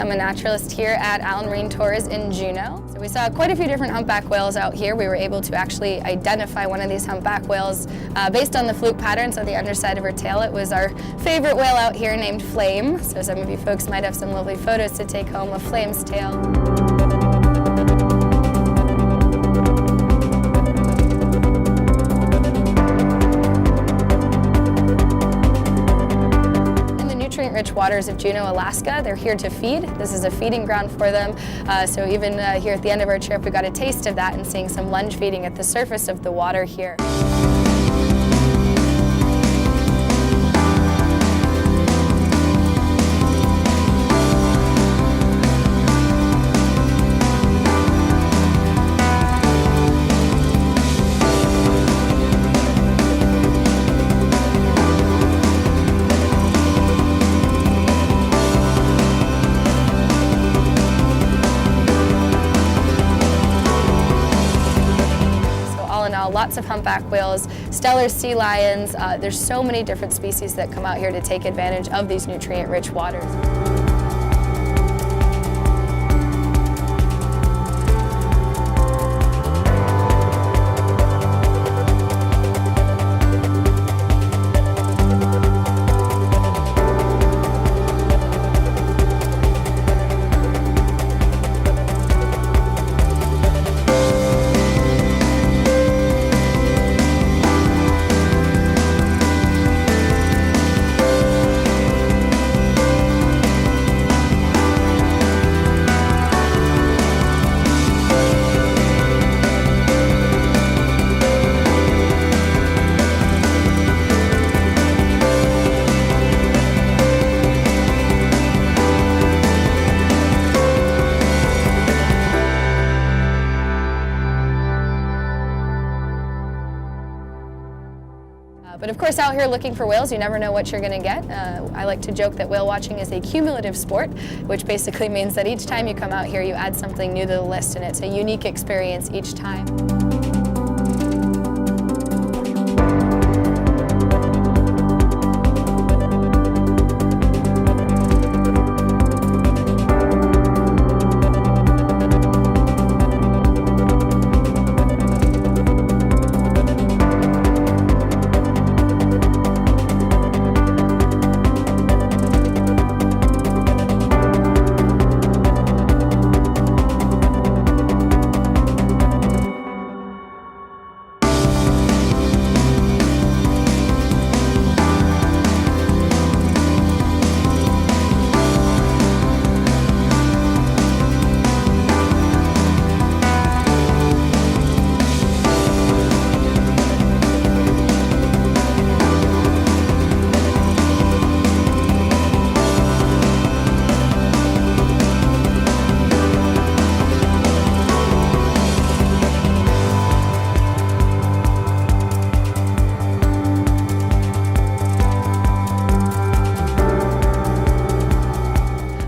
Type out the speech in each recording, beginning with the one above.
I'm a naturalist here at Allen Marine Tours in Juneau. So we saw quite a few different humpback whales out here. We were able to actually identify one of these humpback whales based on the fluke patterns on the underside of her tail. It was our favorite whale out here named Flame. So some of you folks might have some lovely photos to take home of Flame's tail. Rich waters of Juneau, Alaska. They're here to feed. This is a feeding ground for them. So even here at the end of our trip, we got a taste of that and seeing some lunge feeding at the surface of the water here. Lots of humpback whales, stellar sea lions. There's so many different species that come out here to take advantage of these nutrient-rich waters. But of course, out here looking for whales, you never know what you're going to get. I like to joke that whale watching is a cumulative sport, which basically means that each time you come out here, you add something new to the list, and it's a unique experience each time.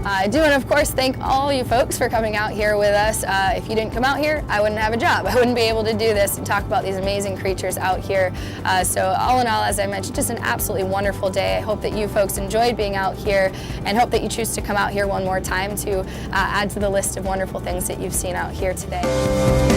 I do want to, of course, thank all you folks for coming out here with us. If you didn't come out here, I wouldn't have a job. I wouldn't be able to do this and talk about these amazing creatures out here. So all in all, as I mentioned, just an absolutely wonderful day. I hope that you folks enjoyed being out here and hope that you choose to come out here one more time to add to the list of wonderful things that you've seen out here today.